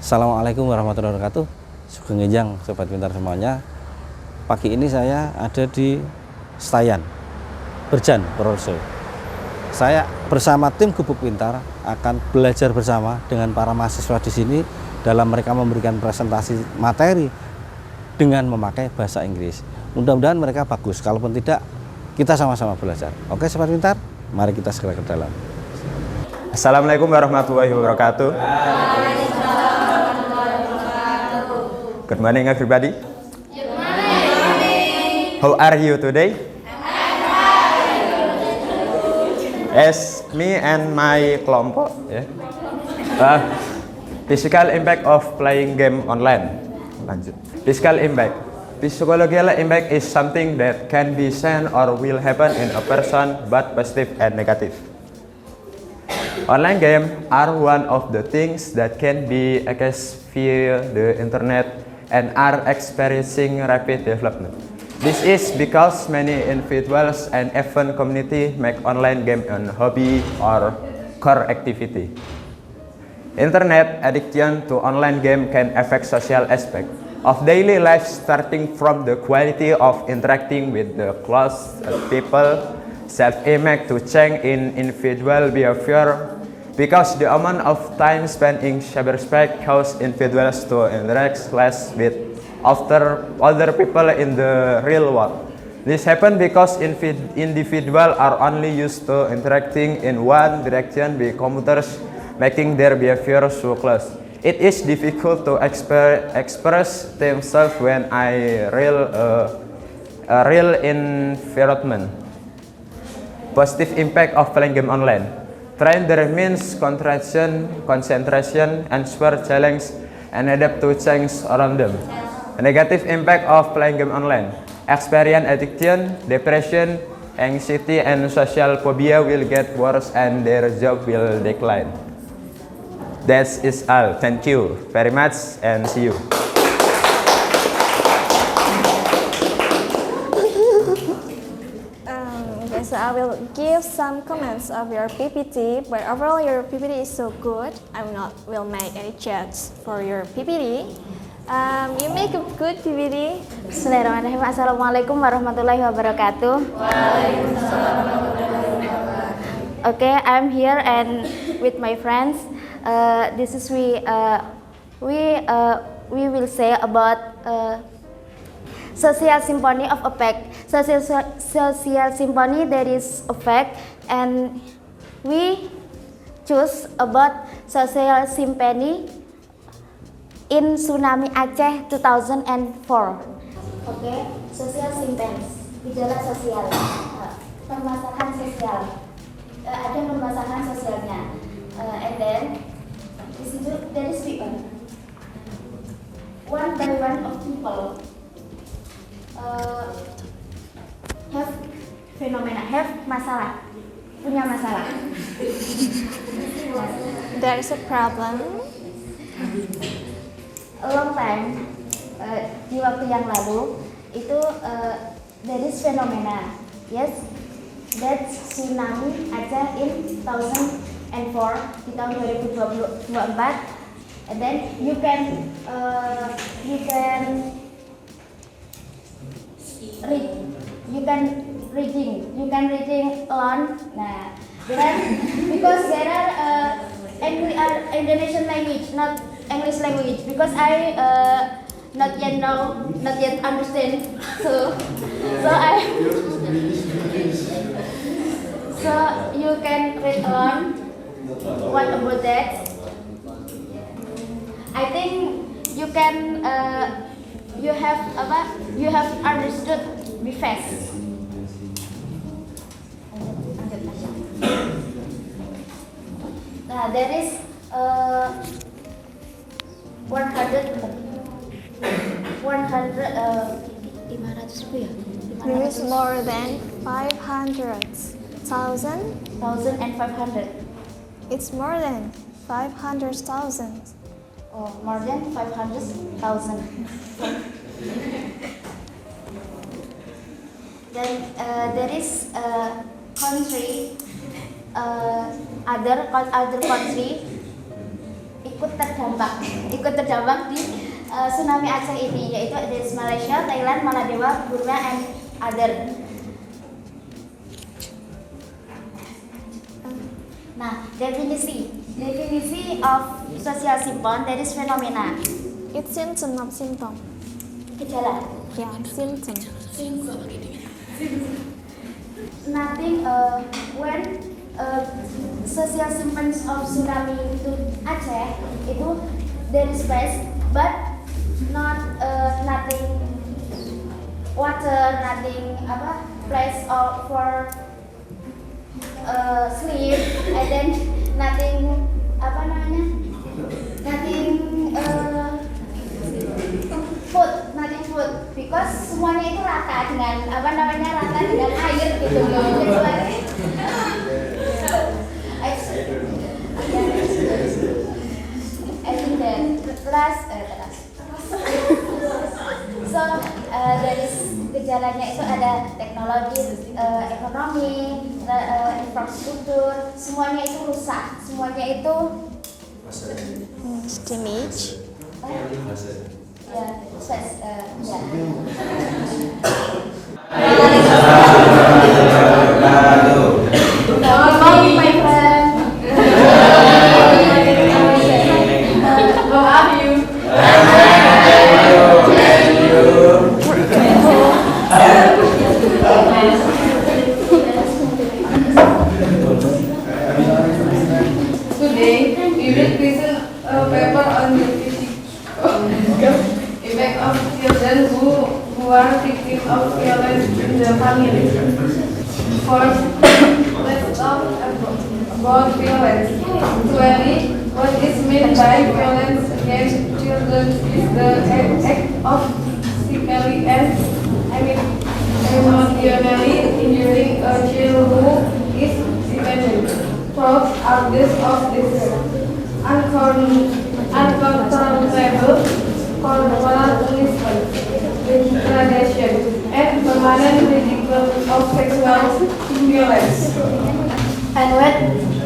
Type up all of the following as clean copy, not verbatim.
Assalamualaikum warahmatullahi wabarakatuh. Sugeng Ngenjang sobat pintar semuanya. Pagi ini saya ada di Senayan, Berjan, Purworejo. Saya bersama tim Gubuk Pintar akan belajar bersama dengan para mahasiswa di sini dalam mereka memberikan presentasi materi dengan memakai bahasa Inggris. Mudah-mudahan mereka bagus. Kalaupun tidak, kita sama-sama belajar. Oke, sobat pintar, mari kita segera ke dalam. Assalamualaikum warahmatullahi wabarakatuh. Good morning, everybody. Good morning. How are you today? As me and my kelompok, physical impact of playing game online. Lanjut. Physical impact. Physiological impact is something that can be seen or will happen in a person, both positive and negative. Online games are one of the things that can be accessed via the internet and are experiencing rapid development. This is because many individuals and even community make online game a hobby or core activity. Internet addiction to online game can affect social aspects of daily life, starting from the quality of interacting with the close people, self-image to change in individual behavior, because the amount of time spent in cyberspace causes individuals to interact less with other people in the real world. This happens because individuals are only used to interacting in one direction with computers, making their behavior so close. It is difficult to express themselves when a real environment. Positive impact of playing game online. Train their means concentration, answer challenge, and adapt to change around them. A negative impact of playing game online. Experience addiction, depression, anxiety, and social phobia will get worse and their job will decline. That is all. Thank you very much and see you. So I will give some comments of your PPT, but overall your PPT is so good. I will make any checks for your PPT. You make a good PPT. Bismillahirrahmanirrahim. Assalamualaikum warahmatullahi wabarakatuh. Okay, I'm here and with my friends. This is we will say about social symphony of effect. Social symphony that is effect, and we choose about social symphony in tsunami Aceh 2004. Okay, social symphony, gejala sosial, permasalahan sosial, ada permasalahan sosialnya, and then di situ dari people, one by one of people have phenomena, have masalah, punya masalah. There is a problem. A long time, di waktu yang lalu itu there is phenomena, yes, that tsunami Aceh in 2004, di tahun 2024, and then you can reading alone. Nah, then because there are Indonesian language, not English language, because I not yet understand. So you can read alone. What about that? I think you can. You have understood be fast. Nah, there is 500 ribu ya? There is more than 500,000. 1,500. It's more than 500,000. Oh, more than 500,000. Then there is a country, other country. It ikut terdampak di tsunami Aceh ini, yaitu dari Malaysia, Thailand, Maladewa, Burma, and other. Nah, definisi of social symptom, that is phenomena. It's symptom, not symptom. Gejala. Yeah, symptom. Nothing when social symptoms of tsunami to Aceh itu there is place, but not nothing water, nothing place for sleep, and then nothing food, because semuanya itu rata dengan rata dengan air gitu loh. I think that last. So dari gejalanya itu ada teknologi, ekonomi, infrastruktur, semuanya itu rusak, semuanya itu Damage. Good morning, my friend. How are you? Today, we will present a paper on the effect of children who are victims of violence in the family. First, let's talk about violence. Actually, what is meant by violence against children is the act of physically and emotionally injuring a child who is dependent. Proofs are this of this uncontrollable corporal punishment, degradation, and permanent ridicule of sexual violence. And what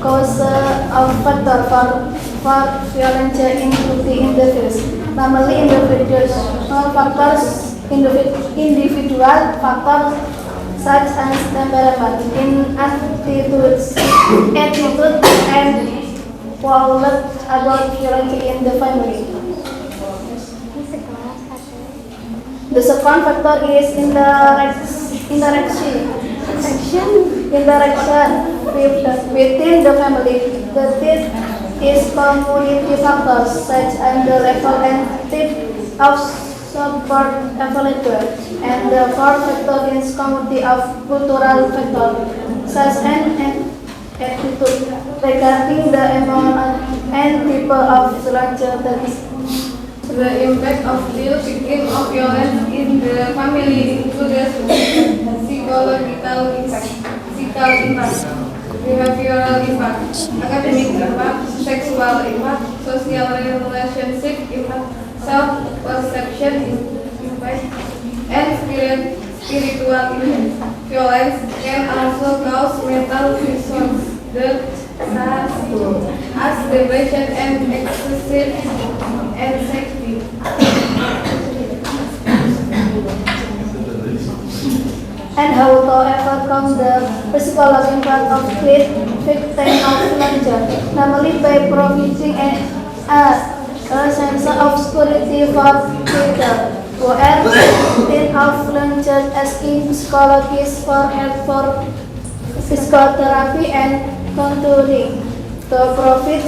causes of factor for violence include individuals. Normally individual factors such as temperament, attitudes, and knowledge about violence in the family. The second factor is interaction within the family. The third is community factors such as the level and type of support available. And the fourth factor is community of cultural factor such as attitude regarding the environment and people of violence. The impact of real victim of violence in the family includes psychological impact, physical impact, behavioral impact, academic impact, sexual impact, social relationship impact, self-perception impact, and spiritual impact. Violence can also cause mental disorder as depression and excessive anxiety. And how to overcome the physical impact of victim of violence, namely by providing a sense of security for people who are victims of violence, asking psychologists for help for physical therapy and counseling, to provide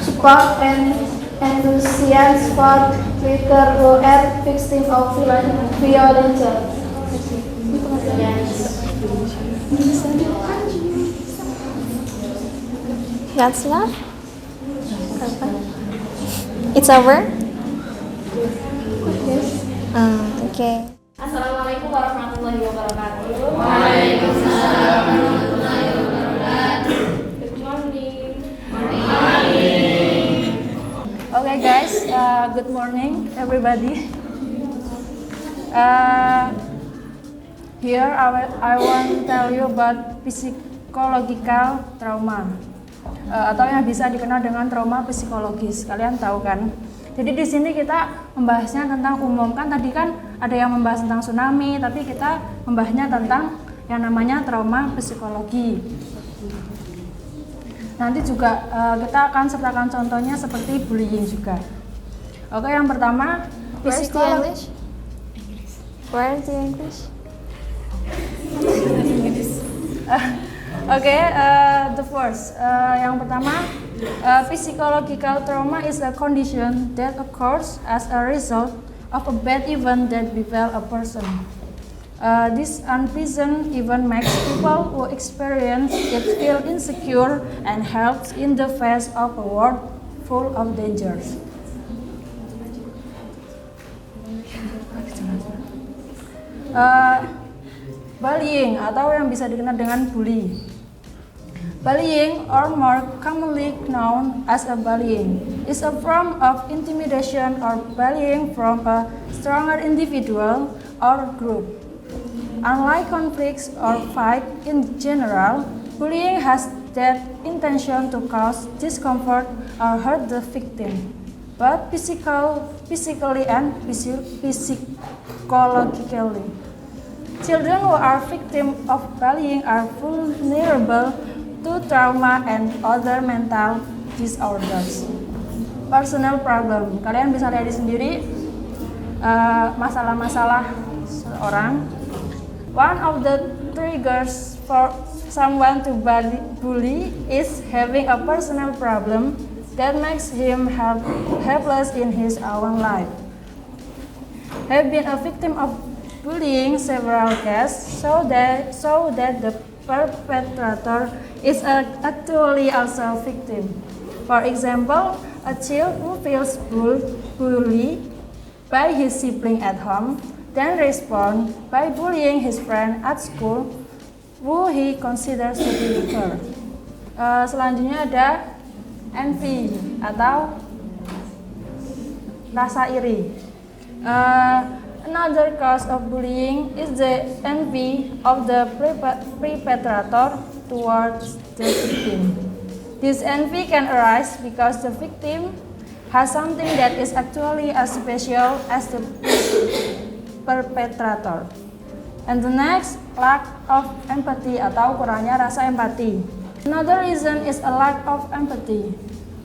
support and enthusiasm for people who are victims of violence. That's enough? It's over? Yes. Okay. Assalamualaikum warahmatullahi wabarakatuh. Waalaikumsalam warahmatullahi wabarakatuh. Good morning. Okay guys, good morning everybody. Here I want to tell you about psychological trauma. atau yang bisa dikenal dengan trauma psikologis. Kalian tahu kan? Jadi di sini kita membahasnya tentang umum. Kan tadi kan ada yang membahas tentang tsunami, tapi kita membahasnya tentang yang namanya trauma psikologi. Nanti juga kita akan sertakan contohnya seperti bullying juga. Oke, yang pertama Where's the English? Where's the English? The first. Yang pertama, physiological trauma is a condition that occurs as a result of a bad event that befell a person. This unpleasant event makes people who experience it feel insecure and helps in the face of a world full of dangers. Bullying atau yang bisa dikenal dengan bully. Bullying, or more commonly known as a bullying, is a form of intimidation or bullying from a stronger individual or group. Unlike conflicts or fight in general, bullying has that intention to cause discomfort or hurt the victim, but physically and psychologically. Children who are victims of bullying are vulnerable to trauma and other mental disorders. Personal problem, kalian bisa lihat sendiri masalah-masalah seorang. One of the triggers for someone to bully is having a personal problem that makes him helpless in his own life. Have been a victim of bullying several cases, so that the perpetrator is actually also a victim. For example, a child who feels bullied by his sibling at home, then responds by bullying his friend at school, who he considers to be weaker. Selanjutnya ada envy atau rasa iri. Another cause of bullying is the envy of the perpetrator towards the victim. This envy can arise because the victim has something that is actually as special as the perpetrator. And the next, lack of empathy atau kurangnya rasa empati. Another reason is a lack of empathy.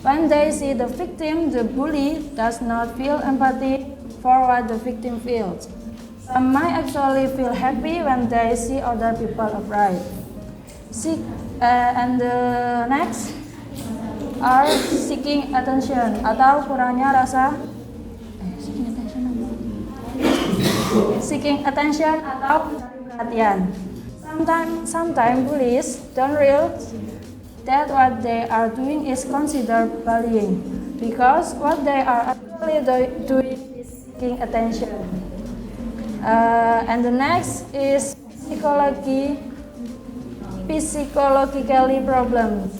When they see the victim, the bully does not feel empathy for what the victim feels. Some might actually feel happy when they see other people afraid. And the next are seeking attention atau kurangnya rasa seeking attention atau perhatian. Sometimes bullies don't realize that what they are doing is considered bullying because what they are actually doing is seeking attention. And the next is psychologically problems.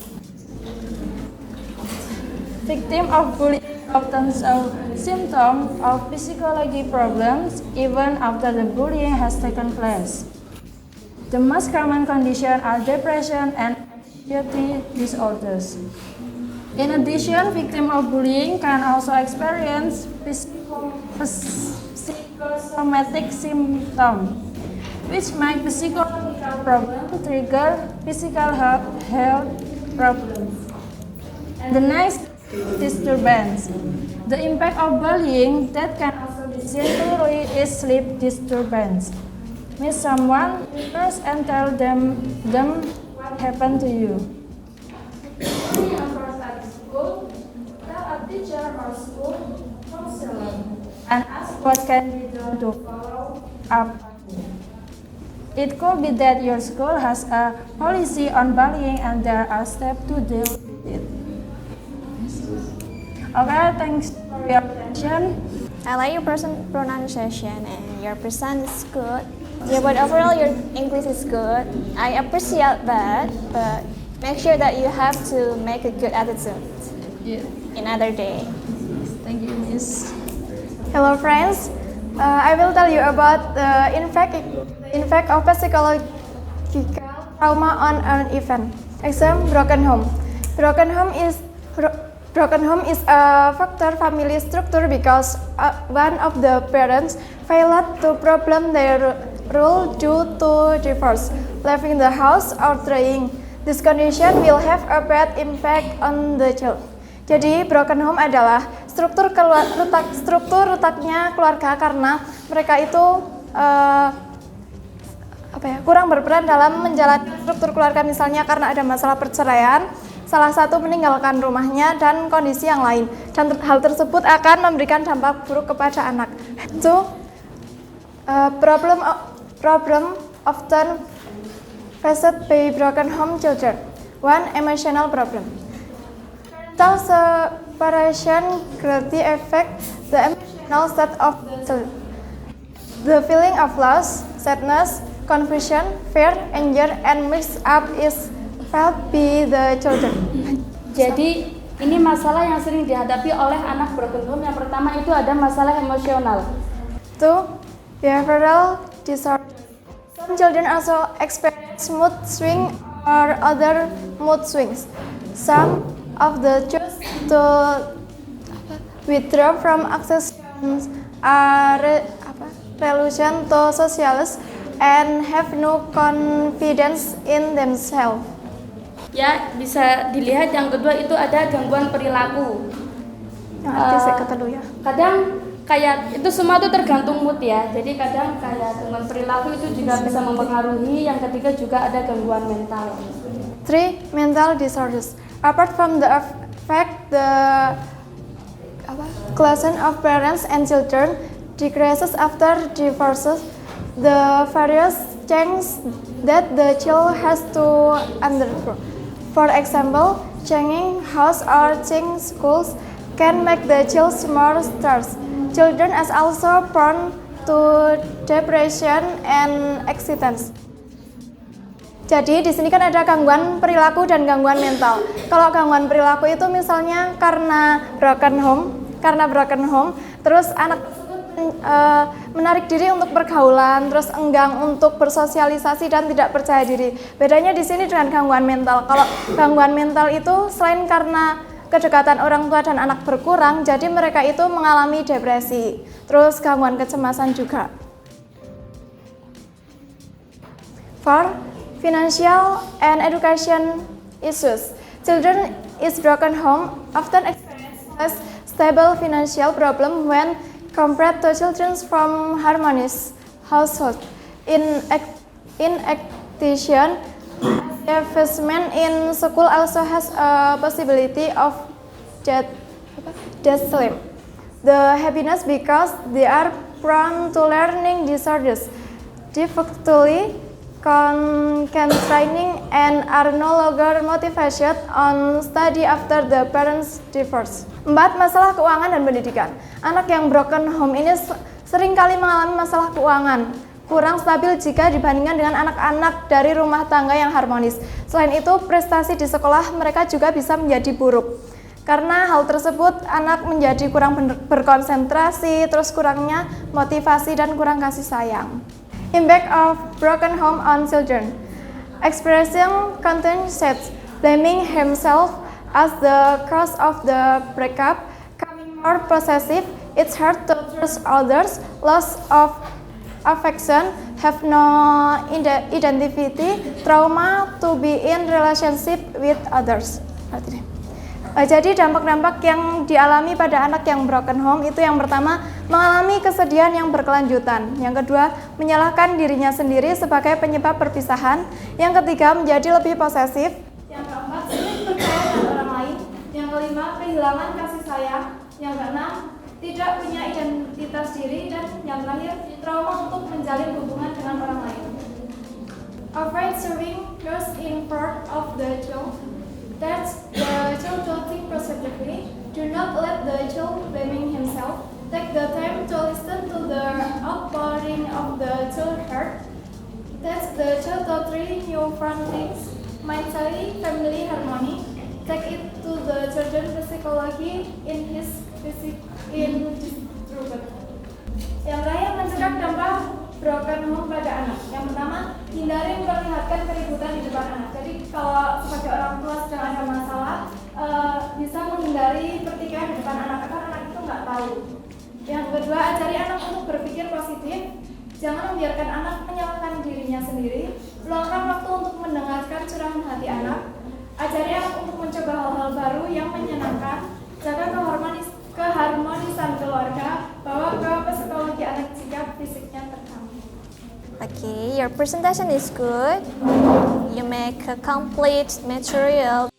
Victims of bullying often show symptoms of psychology problems even after the bullying has taken place. The most common conditions are depression and anxiety disorders. In addition, victims of bullying can also experience psychosomatic symptoms, which make psychological problems trigger physical health problems. And the next, disturbance. The impact of bullying that can also be simply is sleep disturbance. Meet someone first and tell them what happened to you. When you are at school, tell a teacher or school counselor and ask what can be done to follow up. It could be that your school has a policy on bullying and there are steps to deal with it. Okay, thanks for your attention. I like your pronunciation and your present is good. Yeah, but overall your English is good. I appreciate that, but make sure that you have to make a good attitude another day. Thank you, Miss. Hello friends, I will tell you about the impact of psychological trauma on an event. Example, broken home. Broken home is a factor family structure because one of the parents failed to problem their role due to divorce, leaving the house or trying. This condition will have a bad impact on the child. Jadi broken home adalah struktur retaknya keluarga karena mereka itu kurang berperan dalam menjalani struktur keluarga, misalnya karena ada masalah perceraian, salah satu meninggalkan rumahnya dan kondisi yang lain, dan hal tersebut akan memberikan dampak buruk kepada anak. So, problem often faced by broken home children. 1. Emotional problem. Parental separation greatly affects the emotional state of the child. The feeling of loss, sadness, confusion, fear, anger, and mixed up is felt by the children. Jadi ini masalah yang sering dihadapi oleh anak broken home. Yang pertama itu ada masalah emosional. 2. Behavioral disorder. Some children also experience mood swing or other mood swings. Some of the choose to withdraw from accessions are relation to socialize and have no confidence in themselves. Ya, bisa dilihat yang kedua itu ada gangguan perilaku. Kadang kayak itu semua itu tergantung mood ya. Jadi kadang kayak gangguan perilaku itu juga bisa mempengaruhi. Yang ketiga juga ada gangguan mental. 3. Mental disorders. Apart from the effect the clashing of parents and children decreases after divorces, the various changes that the child has to undergo. For example, changing house or changing schools can make the child more stressed. Children are also prone to depression and anxiety. Jadi di sini kan ada gangguan perilaku dan gangguan mental. Kalau gangguan perilaku itu misalnya karena broken home, terus anak menarik diri untuk pergaulan, terus enggang untuk bersosialisasi dan tidak percaya diri. Bedanya di sini dengan gangguan mental. Kalau gangguan mental itu selain karena kedekatan orang tua dan anak berkurang, jadi mereka itu mengalami depresi, terus gangguan kecemasan juga. 4. Financial and education issues. Children is broken home often experience less stable financial problem when compared to children from harmonious household. In addition, investment in school also has a possibility of debt sleep. The happiness because they are prone to learning disorders, difficulty concentrating, and are no longer motivated on study after the parents divorce. 4. Masalah keuangan dan pendidikan. Anak yang broken home ini sering kali mengalami masalah keuangan, kurang stabil jika dibandingkan dengan anak-anak dari rumah tangga yang harmonis. Selain itu, prestasi di sekolah mereka juga bisa menjadi buruk. Karena hal tersebut, anak menjadi kurang berkonsentrasi, terus kurangnya motivasi dan kurang kasih sayang. Impact of broken home on children. Expressing content sets, blaming himself as the cause of the breakup, becoming more possessive, it's hard to trust others, loss of affection, have no identity, trauma to be in relationship with others. Jadi dampak-dampak yang dialami pada anak yang broken home itu yang pertama, mengalami kesedihan yang berkelanjutan. Yang kedua, menyalahkan dirinya sendiri sebagai penyebab perpisahan. Yang ketiga, menjadi lebih posesif. Yang keempat, sulit percaya pada orang lain. Yang kelima, kehilangan kasih sayang. Yang keenam, tidak punya identitas diri. Dan yang terakhir, trauma untuk menjalin hubungan dengan orang lain. Avoid serving first in part of the child. That's the child to think positively. Do not let the child blaming himself. Take the time to listen to the outpouring of the child heart. That's the child to try new friendships. Mentally, family harmony. Take it to the children psychology in his Yang terakhir, mencegah dampak broken home pada anak. Yang pertama, hindari memperlihatkan keributan di depan anak. Jadi kalau sebagai orang tua sedang ada masalah, lalu. Yang kedua, ajari anak untuk berpikir positif. Jangan membiarkan anak menyalahkan dirinya sendiri. Luangkan waktu untuk mendengarkan curahan hati anak. Ajari anak untuk mencoba hal-hal baru yang menyenangkan. Jaga keharmonisan keluarga. Bawa ke psikologi anak jika fisiknya terganggu. Okay, your presentation is good. You make a complete material.